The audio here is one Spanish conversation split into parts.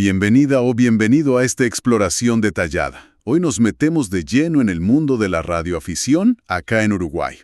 Bienvenida o bienvenido a esta exploración detallada. Hoy nos metemos de lleno en el mundo de la radioafición acá en Uruguay.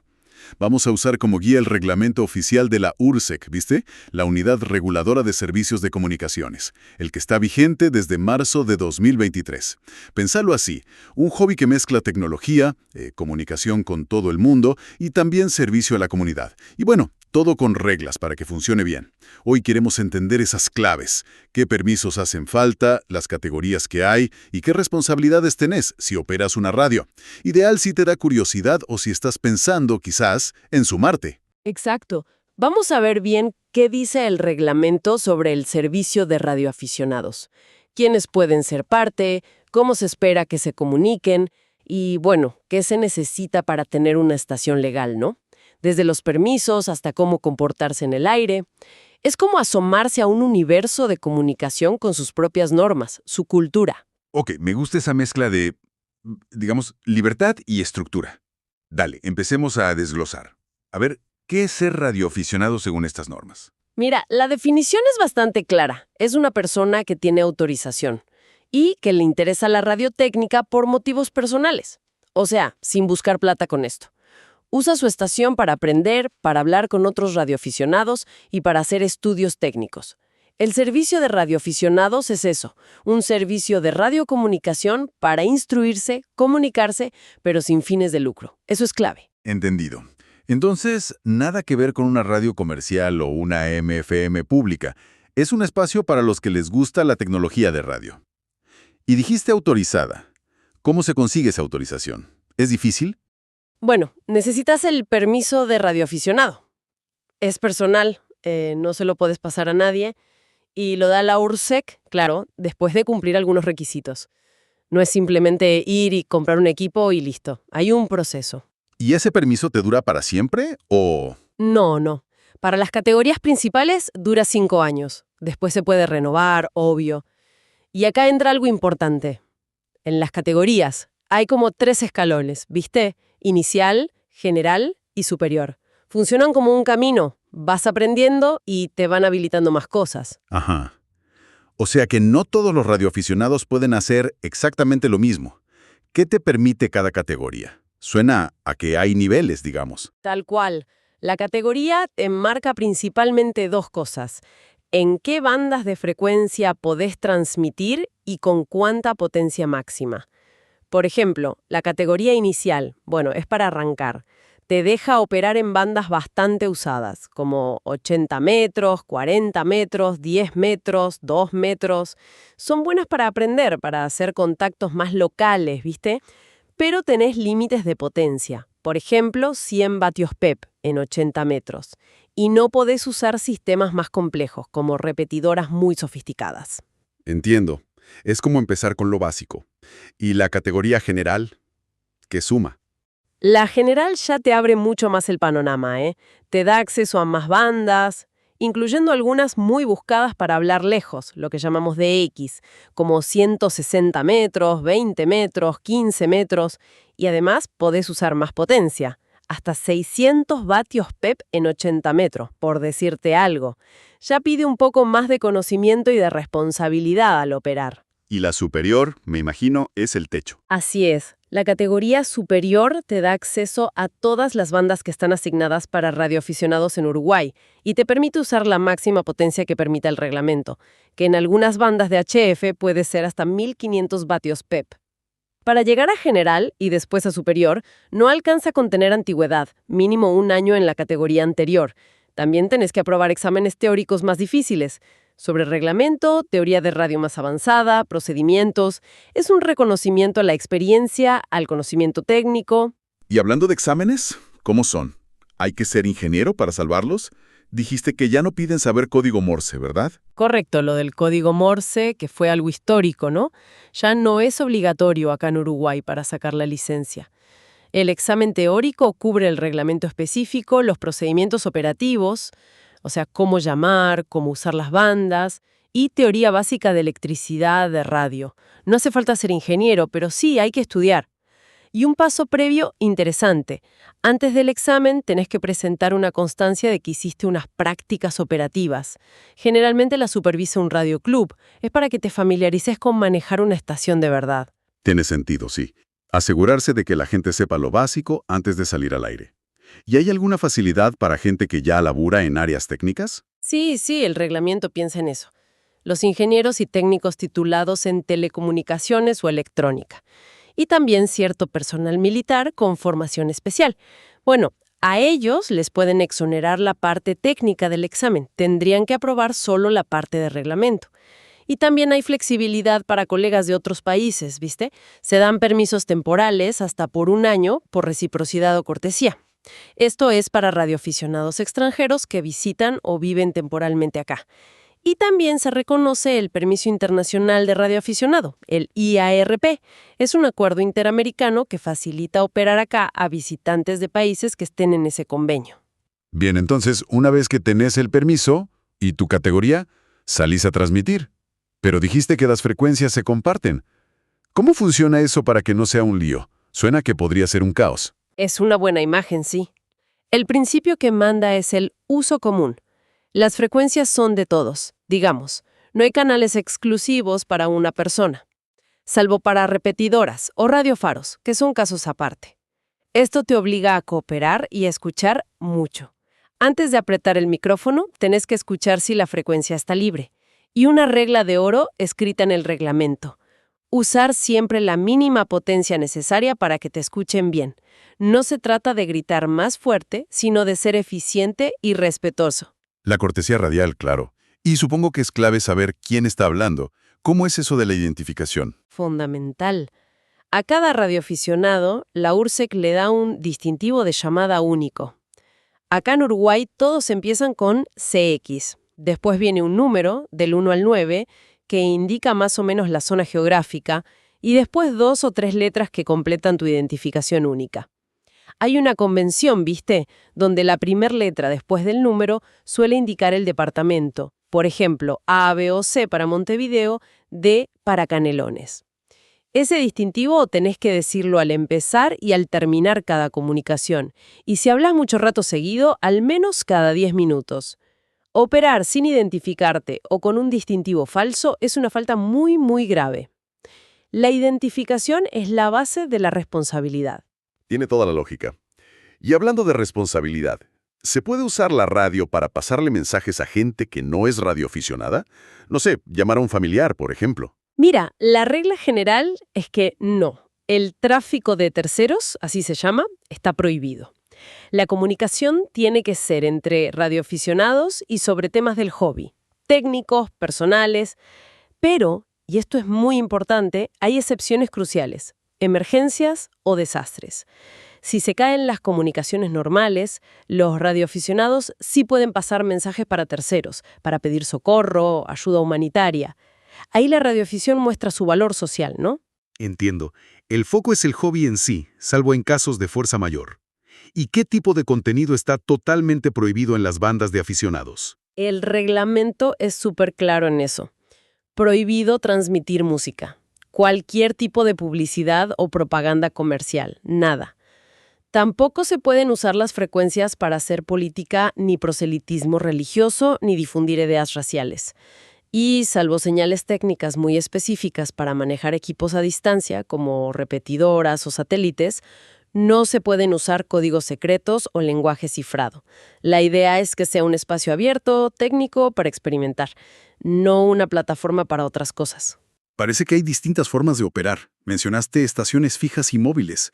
Vamos a usar como guía el reglamento oficial de la URSEC, ¿viste? La Unidad Reguladora de Servicios de Comunicaciones, el que está vigente desde marzo de 2023. Pensalo así, un hobby que mezcla tecnología, comunicación con todo el mundo y también servicio a la comunidad. Y bueno, todo con reglas para que funcione bien. Hoy queremos entender esas claves, qué permisos hacen falta, las categorías que hay y qué responsabilidades tenés si operas una radio. Ideal si te da curiosidad o si estás pensando, quizás, en sumarte. Exacto. Vamos a ver bien qué dice el reglamento sobre el servicio de radioaficionados. Quiénes pueden ser parte, cómo se espera que se comuniquen y, bueno, qué se necesita para tener una estación legal, ¿no? Desde los permisos hasta cómo comportarse en el aire. Es como asomarse a un universo de comunicación con sus propias normas, su cultura. Ok, me gusta esa mezcla de, digamos, libertad y estructura. Dale, empecemos a desglosar. A ver, ¿qué es ser radioaficionado según estas normas? Mira, la definición es bastante clara. Es una persona que tiene autorización y que le interesa la radiotécnica por motivos personales. O sea, sin buscar plata con esto. Usa su estación para aprender, para hablar con otros radioaficionados y para hacer estudios técnicos. El servicio de radioaficionados es eso, un servicio de radiocomunicación para instruirse, comunicarse, pero sin fines de lucro. Eso es clave. Entendido. Entonces, nada que ver con una radio comercial o una AM/FM pública. Es un espacio para los que les gusta la tecnología de radio. Y dijiste autorizada. ¿Cómo se consigue esa autorización? ¿Es difícil? Bueno, necesitas el permiso de radioaficionado. Es personal, no se lo puedes pasar a nadie, y lo da la URSEC, claro, después de cumplir algunos requisitos. No es simplemente ir y comprar un equipo y listo. Hay un proceso. ¿Y ese permiso te dura para siempre o...? No. Para las categorías principales dura 5 años. Después se puede renovar, obvio. Y acá entra algo importante. En las categorías hay como 3 escalones, ¿viste? Inicial, general y superior. Funcionan como un camino. Vas aprendiendo y te van habilitando más cosas. Ajá. O sea que no todos los radioaficionados pueden hacer exactamente lo mismo. ¿Qué te permite cada categoría? Suena a que hay niveles, digamos. Tal cual. La categoría enmarca principalmente 2 cosas. En qué bandas de frecuencia podés transmitir y con cuánta potencia máxima. Por ejemplo, la categoría inicial, es para arrancar. Te deja operar en bandas bastante usadas, como 80 metros, 40 metros, 10 metros, 2 metros. Son buenas para aprender, para hacer contactos más locales, ¿viste? Pero tenés límites de potencia. Por ejemplo, 100 vatios PEP en 80 metros. Y no podés usar sistemas más complejos, como repetidoras muy sofisticadas. Entiendo. Es como empezar con lo básico. ¿Y la categoría general? ¿Qué suma? La general ya te abre mucho más el panorama, ¿eh? Te da acceso a más bandas, incluyendo algunas muy buscadas para hablar lejos, lo que llamamos DX, como 160 metros, 20 metros, 15 metros, y además podés usar más potencia, hasta 600 vatios PEP en 80 metros, por decirte algo. Ya pide un poco más de conocimiento y de responsabilidad al operar. Y la superior, me imagino, es el techo. Así es. La categoría superior te da acceso a todas las bandas que están asignadas para radioaficionados en Uruguay y te permite usar la máxima potencia que permita el reglamento, que en algunas bandas de HF puede ser hasta 1500 vatios PEP. Para llegar a general y después a superior, no alcanza con tener antigüedad, mínimo 1 año en la categoría anterior. También tenés que aprobar exámenes teóricos más difíciles, sobre reglamento, teoría de radio más avanzada, procedimientos. Es un reconocimiento a la experiencia, al conocimiento técnico. Y hablando de exámenes, ¿cómo son? ¿Hay que ser ingeniero para salvarlos? Dijiste que ya no piden saber código Morse, ¿verdad? Correcto, lo del código Morse, que fue algo histórico, ¿no? Ya no es obligatorio acá en Uruguay para sacar la licencia. El examen teórico cubre el reglamento específico, los procedimientos operativos, o sea, cómo llamar, cómo usar las bandas, y teoría básica de electricidad, de radio. No hace falta ser ingeniero, pero sí hay que estudiar. Y un paso previo interesante. Antes del examen tenés que presentar una constancia de que hiciste unas prácticas operativas. Generalmente la supervisa un radioclub. Es para que te familiarices con manejar una estación de verdad. Tiene sentido, sí. Asegurarse de que la gente sepa lo básico antes de salir al aire. ¿Y hay alguna facilidad para gente que ya labura en áreas técnicas? Sí, el reglamento piensa en eso. Los ingenieros y técnicos titulados en telecomunicaciones o electrónica. Y también cierto personal militar con formación especial. Bueno, a ellos les pueden exonerar la parte técnica del examen. Tendrían que aprobar solo la parte de reglamento. Y también hay flexibilidad para colegas de otros países, ¿viste? Se dan permisos temporales hasta por 1 año por reciprocidad o cortesía. Esto es para radioaficionados extranjeros que visitan o viven temporalmente acá. Y también se reconoce el Permiso Internacional de Radioaficionado, el IARP. Es un acuerdo interamericano que facilita operar acá a visitantes de países que estén en ese convenio. Bien, entonces, una vez que tenés el permiso y tu categoría, salís a transmitir. Pero dijiste que las frecuencias se comparten. ¿Cómo funciona eso para que no sea un lío? Suena que podría ser un caos. Es una buena imagen, sí. El principio que manda es el uso común. Las frecuencias son de todos, digamos. No hay canales exclusivos para una persona, salvo para repetidoras o radiofaros, que son casos aparte. Esto te obliga a cooperar y a escuchar mucho. Antes de apretar el micrófono, tenés que escuchar si la frecuencia está libre. Y una regla de oro escrita en el reglamento. Usar siempre la mínima potencia necesaria para que te escuchen bien. No se trata de gritar más fuerte, sino de ser eficiente y respetuoso. La cortesía radial, claro. Y supongo que es clave saber quién está hablando. ¿Cómo es eso de la identificación? Fundamental. A cada radioaficionado, la URSEC le da un distintivo de llamada único. Acá en Uruguay todos empiezan con CX. Después viene un número, del 1 al 9, que indica más o menos la zona geográfica, y después 2 o 3 letras que completan tu identificación única. Hay una convención, ¿viste?, donde la primer letra después del número suele indicar el departamento. Por ejemplo, A, B o C para Montevideo, D para Canelones. Ese distintivo tenés que decirlo al empezar y al terminar cada comunicación. Y si hablas mucho rato seguido, al menos cada 10 minutos. Operar sin identificarte o con un distintivo falso es una falta muy, muy grave. La identificación es la base de la responsabilidad. Tiene toda la lógica. Y hablando de responsabilidad, ¿se puede usar la radio para pasarle mensajes a gente que no es radioaficionada? No sé, llamar a un familiar, por ejemplo. Mira, la regla general es que no. El tráfico de terceros, así se llama, está prohibido. La comunicación tiene que ser entre radioaficionados y sobre temas del hobby, técnicos, personales, pero, y esto es muy importante, hay excepciones cruciales, emergencias o desastres. Si se caen las comunicaciones normales, los radioaficionados sí pueden pasar mensajes para terceros, para pedir socorro, ayuda humanitaria. Ahí la radioafición muestra su valor social, ¿no? Entiendo. El foco es el hobby en sí, salvo en casos de fuerza mayor. ¿Y qué tipo de contenido está totalmente prohibido en las bandas de aficionados? El reglamento es súper claro en eso. Prohibido transmitir música. Cualquier tipo de publicidad o propaganda comercial. Nada. Tampoco se pueden usar las frecuencias para hacer política, ni proselitismo religioso, ni difundir ideas raciales. Y, salvo señales técnicas muy específicas para manejar equipos a distancia, como repetidoras o satélites, no se pueden usar códigos secretos o lenguaje cifrado. La idea es que sea un espacio abierto, técnico, para experimentar, no una plataforma para otras cosas. Parece que hay distintas formas de operar. Mencionaste estaciones fijas y móviles.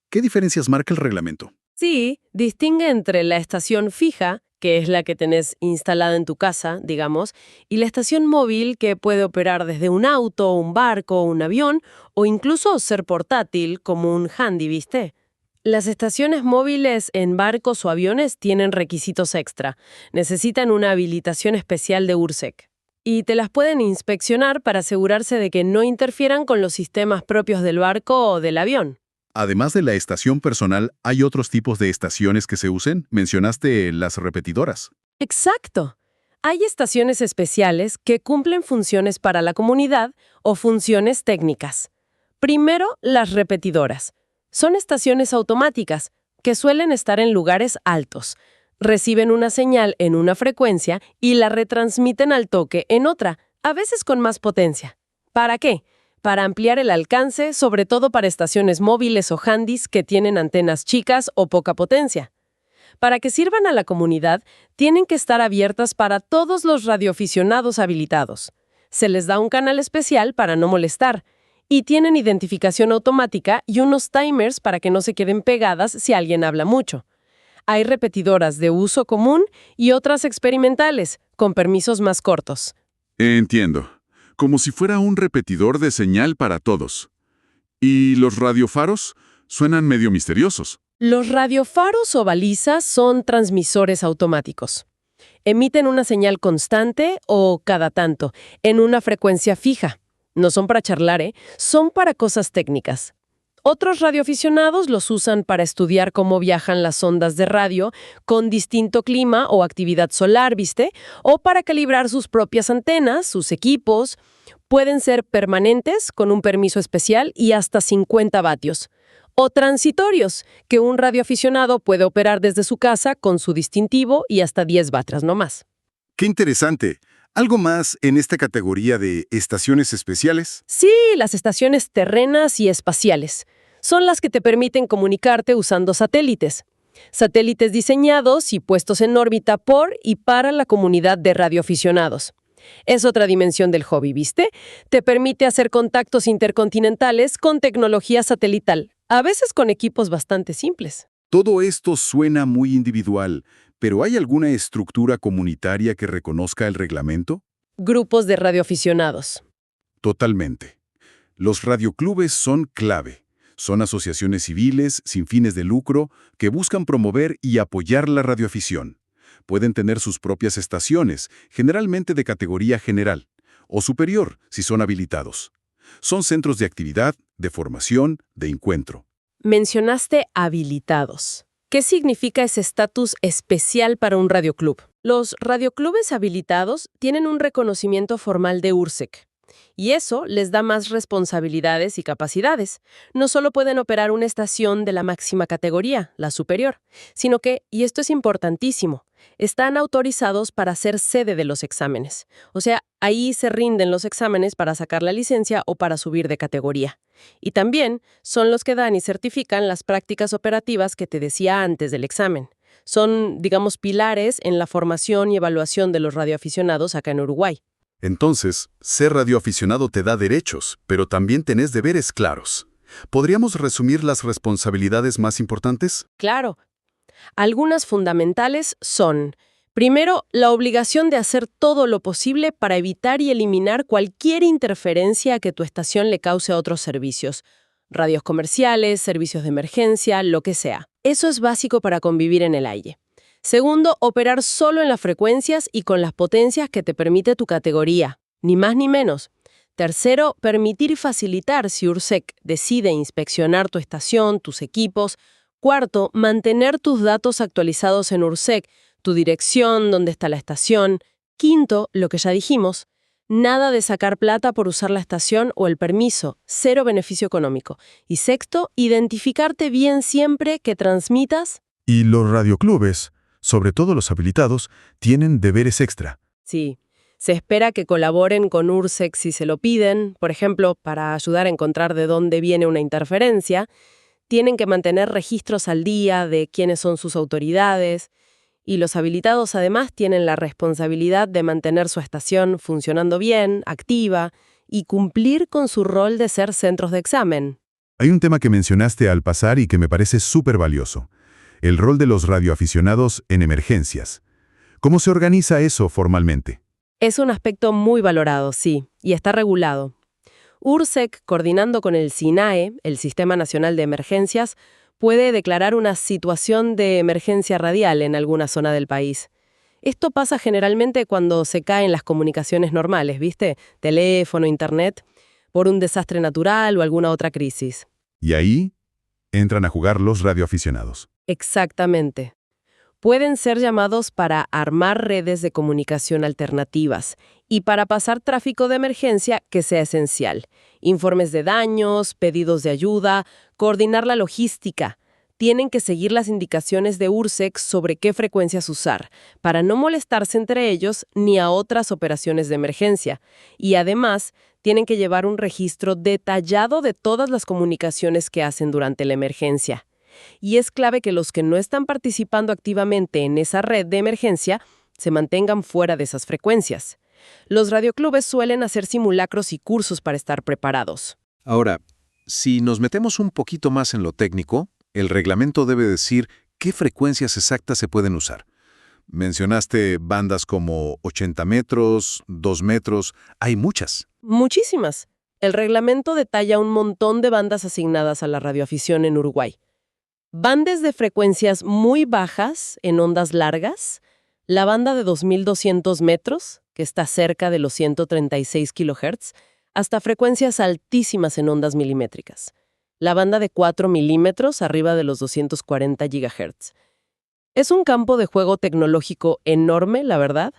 ¿Qué diferencias marca el reglamento? Sí, distingue entre la estación fija, que es la que tenés instalada en tu casa, digamos, y la estación móvil que puede operar desde un auto, un barco, un avión, o incluso ser portátil, como un handy, ¿viste? Las estaciones móviles en barcos o aviones tienen requisitos extra. Necesitan una habilitación especial de URSEC. Y te las pueden inspeccionar para asegurarse de que no interfieran con los sistemas propios del barco o del avión. Además de la estación personal, ¿hay otros tipos de estaciones que se usen? Mencionaste las repetidoras. Exacto. Hay estaciones especiales que cumplen funciones para la comunidad o funciones técnicas. Primero, las repetidoras. Son estaciones automáticas, que suelen estar en lugares altos. Reciben una señal en una frecuencia y la retransmiten al toque en otra, a veces con más potencia. ¿Para qué? Para ampliar el alcance, sobre todo para estaciones móviles o handys que tienen antenas chicas o poca potencia. Para que sirvan a la comunidad, tienen que estar abiertas para todos los radioaficionados habilitados. Se les da un canal especial para no molestar, y tienen identificación automática y unos timers para que no se queden pegadas si alguien habla mucho. Hay repetidoras de uso común y otras experimentales, con permisos más cortos. Entiendo. Como si fuera un repetidor de señal para todos. ¿Y los radiofaros? Suenan medio misteriosos. Los radiofaros o balizas son transmisores automáticos. Emiten una señal constante o cada tanto, en una frecuencia fija. No son para charlar, son para cosas técnicas. Otros radioaficionados los usan para estudiar cómo viajan las ondas de radio con distinto clima o actividad solar, ¿viste? O para calibrar sus propias antenas, sus equipos. Pueden ser permanentes, con un permiso especial y hasta 50 vatios. O transitorios, que un radioaficionado puede operar desde su casa con su distintivo y hasta 10 watts no más. ¡Qué interesante! ¿Algo más en esta categoría de estaciones especiales? Sí, las estaciones terrenas y espaciales. Son las que te permiten comunicarte usando satélites. Satélites diseñados y puestos en órbita por y para la comunidad de radioaficionados. Es otra dimensión del hobby, ¿viste? Te permite hacer contactos intercontinentales con tecnología satelital, a veces con equipos bastante simples. Todo esto suena muy individual, pero ¿hay alguna estructura comunitaria que reconozca el reglamento? Grupos de radioaficionados. Totalmente. Los radioclubes son clave. Son asociaciones civiles sin fines de lucro que buscan promover y apoyar la radioafición. Pueden tener sus propias estaciones, generalmente de categoría general, o superior, si son habilitados. Son centros de actividad, de formación, de encuentro. Mencionaste habilitados. ¿Qué significa ese estatus especial para un radioclub? Los radioclubes habilitados tienen un reconocimiento formal de URSEC, y eso les da más responsabilidades y capacidades. No solo pueden operar una estación de la máxima categoría, la superior, sino que, y esto es importantísimo, están autorizados para ser sede de los exámenes. O sea, ahí se rinden los exámenes para sacar la licencia o para subir de categoría. Y también son los que dan y certifican las prácticas operativas que te decía antes del examen. Son, digamos, pilares en la formación y evaluación de los radioaficionados acá en Uruguay. Entonces, ser radioaficionado te da derechos, pero también tenés deberes claros. ¿Podríamos resumir las responsabilidades más importantes? Claro. Algunas fundamentales son, primero, la obligación de hacer todo lo posible para evitar y eliminar cualquier interferencia que tu estación le cause a otros servicios, radios comerciales, servicios de emergencia, lo que sea. Eso es básico para convivir en el aire. Segundo, operar solo en las frecuencias y con las potencias que te permite tu categoría, ni más ni menos. Tercero, permitir y facilitar si URSEC decide inspeccionar tu estación, tus equipos. Cuarto, mantener tus datos actualizados en URSEC, tu dirección, dónde está la estación. Quinto, lo que ya dijimos, nada de sacar plata por usar la estación o el permiso, cero beneficio económico. Y sexto, identificarte bien siempre que transmitas. Y los radioclubes, sobre todo los habilitados, tienen deberes extra. Sí, se espera que colaboren con URSEC si se lo piden, por ejemplo, para ayudar a encontrar de dónde viene una interferencia. Tienen que mantener registros al día de quiénes son sus autoridades, y los habilitados además tienen la responsabilidad de mantener su estación funcionando bien, activa, y cumplir con su rol de ser centros de examen. Hay un tema que mencionaste al pasar y que me parece súper valioso: el rol de los radioaficionados en emergencias. ¿Cómo se organiza eso formalmente? Es un aspecto muy valorado, sí, y está regulado. URSEC, coordinando con el SINAE, el Sistema Nacional de Emergencias, puede declarar una situación de emergencia radial en alguna zona del país. Esto pasa generalmente cuando se caen las comunicaciones normales, ¿viste? Teléfono, internet, por un desastre natural o alguna otra crisis. Y ahí entran a jugar los radioaficionados. Exactamente. Pueden ser llamados para armar redes de comunicación alternativas, Y para pasar tráfico de emergencia que sea esencial. Informes de daños, pedidos de ayuda, coordinar la logística. Tienen que seguir las indicaciones de URSEC sobre qué frecuencias usar, para no molestarse entre ellos ni a otras operaciones de emergencia. Y además, tienen que llevar un registro detallado de todas las comunicaciones que hacen durante la emergencia. Y es clave que los que no están participando activamente en esa red de emergencia se mantengan fuera de esas frecuencias. Los radioclubes suelen hacer simulacros y cursos para estar preparados. Ahora, si nos metemos un poquito más en lo técnico, el reglamento debe decir qué frecuencias exactas se pueden usar. Mencionaste bandas como 80 metros, 2 metros, hay muchas. Muchísimas. El reglamento detalla un montón de bandas asignadas a la radioafición en Uruguay. Bandas de frecuencias muy bajas en ondas largas, la banda de 2.200 metros, que está cerca de los 136 kHz, hasta frecuencias altísimas en ondas milimétricas. La banda de 4 milímetros arriba de los 240 GHz. Es un campo de juego tecnológico enorme, la verdad,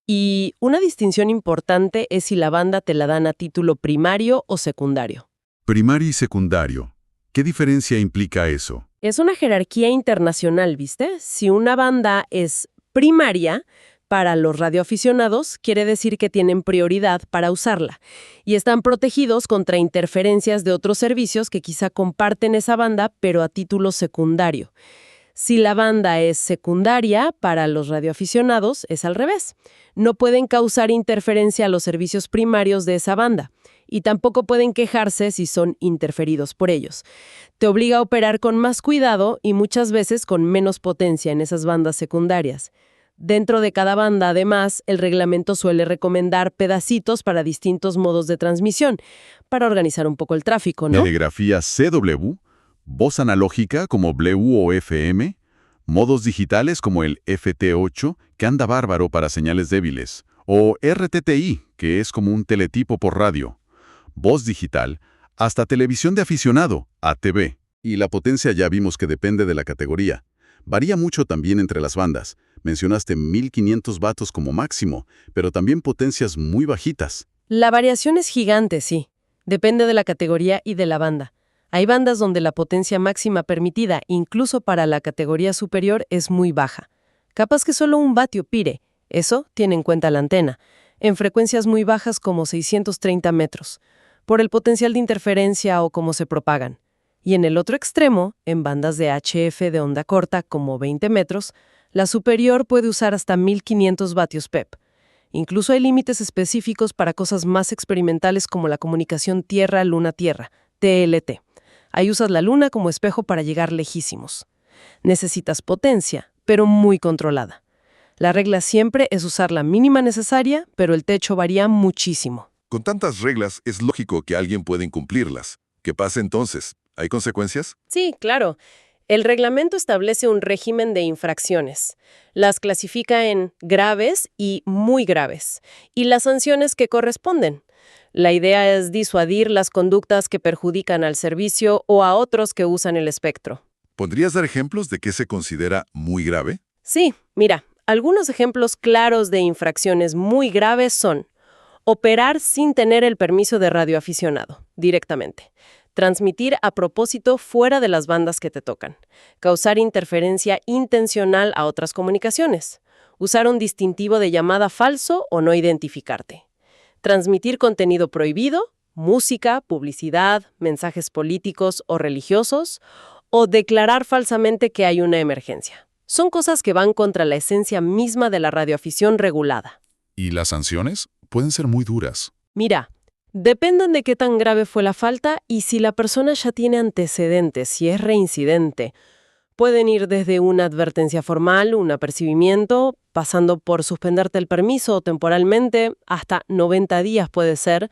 y una distinción importante es si la banda te la dan a título primario o secundario. Primario y secundario. ¿Qué diferencia implica eso? Es una jerarquía internacional, ¿viste? Si una banda es primaria, para los radioaficionados quiere decir que tienen prioridad para usarla y están protegidos contra interferencias de otros servicios que quizá comparten esa banda, pero a título secundario. Si la banda es secundaria, para los radioaficionados es al revés. No pueden causar interferencia a los servicios primarios de esa banda y tampoco pueden quejarse si son interferidos por ellos. Te obliga a operar con más cuidado y muchas veces con menos potencia en esas bandas secundarias. Dentro de cada banda, además, el reglamento suele recomendar pedacitos para distintos modos de transmisión, para organizar un poco el tráfico, ¿no? Telegrafía CW, voz analógica como BLU o FM, modos digitales como el FT8, que anda bárbaro para señales débiles, o RTTI, que es como un teletipo por radio, voz digital, hasta televisión de aficionado, ATV. Y la potencia ya vimos que depende de la categoría. Varía mucho también entre las bandas. Mencionaste 1500 vatios como máximo, pero también potencias muy bajitas. La variación es gigante, sí. Depende de la categoría y de la banda. Hay bandas donde la potencia máxima permitida, incluso para la categoría superior, es muy baja. Capaz que solo 1 vatio pire. Eso tiene en cuenta la antena. En frecuencias muy bajas como 630 metros. Por el potencial de interferencia o cómo se propagan. Y en el otro extremo, en bandas de HF de onda corta como 20 metros, la superior puede usar hasta 1500 vatios PEP. Incluso hay límites específicos para cosas más experimentales como la comunicación Tierra-Luna-Tierra, TLT. Ahí usas la luna como espejo para llegar lejísimos. Necesitas potencia, pero muy controlada. La regla siempre es usar la mínima necesaria, pero el techo varía muchísimo. Con tantas reglas, es lógico que alguien pueda incumplirlas. ¿Qué pasa entonces? ¿Hay consecuencias? Sí, claro. El reglamento establece un régimen de infracciones. Las clasifica en graves y muy graves, y las sanciones que corresponden. La idea es disuadir las conductas que perjudican al servicio o a otros que usan el espectro. ¿Podrías dar ejemplos de qué se considera muy grave? Sí, mira, algunos ejemplos claros de infracciones muy graves son operar sin tener el permiso de radioaficionado, directamente. Transmitir a propósito fuera de las bandas que te tocan. Causar interferencia intencional a otras comunicaciones. Usar un distintivo de llamada falso o no identificarte. Transmitir contenido prohibido, música, publicidad, mensajes políticos o religiosos, o declarar falsamente que hay una emergencia. Son cosas que van contra la esencia misma de la radioafición regulada. ¿Y las sanciones? Pueden ser muy duras. Mira, dependen de qué tan grave fue la falta y si la persona ya tiene antecedentes, si es reincidente. Pueden ir desde una advertencia formal, un apercibimiento, pasando por suspenderte el permiso temporalmente, hasta 90 días puede ser.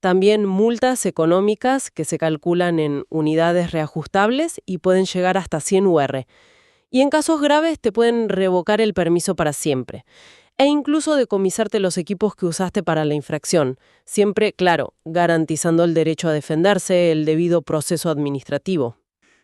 También multas económicas que se calculan en unidades reajustables y pueden llegar hasta 100 UR. Y en casos graves te pueden revocar el permiso para siempre. E incluso decomisarte los equipos que usaste para la infracción. Siempre, claro, garantizando el derecho a defenderse, el debido proceso administrativo.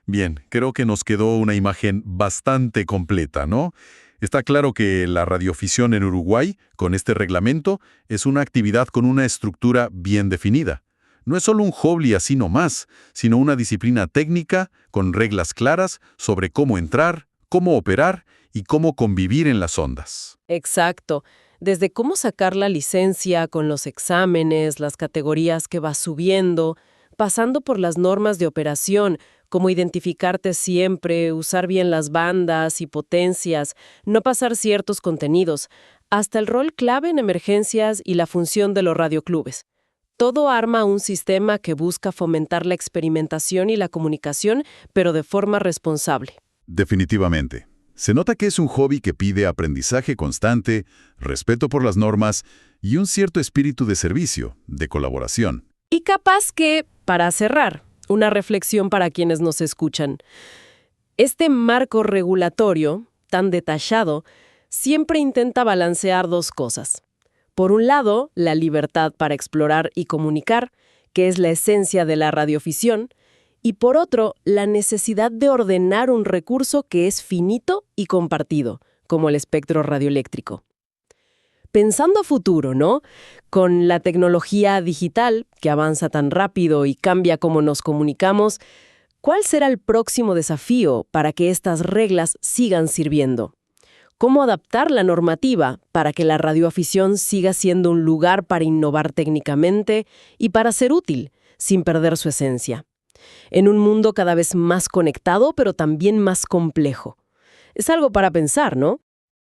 Bien, creo que nos quedó una imagen bastante completa, ¿no? Está claro que la radioafición en Uruguay, con este reglamento, es una actividad con una estructura bien definida. No es solo un hobby así nomás, sino una disciplina técnica con reglas claras sobre cómo entrar, cómo operar y cómo convivir en las ondas. Exacto. Desde cómo sacar la licencia con los exámenes, las categorías que vas subiendo, pasando por las normas de operación, como identificarte siempre, usar bien las bandas y potencias, no pasar ciertos contenidos, hasta el rol clave en emergencias y la función de los radioclubes. Todo arma un sistema que busca fomentar la experimentación y la comunicación, pero de forma responsable. Definitivamente. Se nota que es un hobby que pide aprendizaje constante, respeto por las normas y un cierto espíritu de servicio, de colaboración. Y capaz que, para cerrar, una reflexión para quienes nos escuchan. Este marco regulatorio, tan detallado, siempre intenta balancear dos cosas. Por un lado, la libertad para explorar y comunicar, que es la esencia de la radioafición, y por otro, la necesidad de ordenar un recurso que es finito y compartido, como el espectro radioeléctrico. Pensando a futuro, ¿no? Con la tecnología digital, que avanza tan rápido y cambia cómo nos comunicamos, ¿cuál será el próximo desafío para que estas reglas sigan sirviendo? ¿Cómo adaptar la normativa para que la radioafición siga siendo un lugar para innovar técnicamente y para ser útil, sin perder su esencia? En un mundo cada vez más conectado, pero también más complejo. Es algo para pensar, ¿no?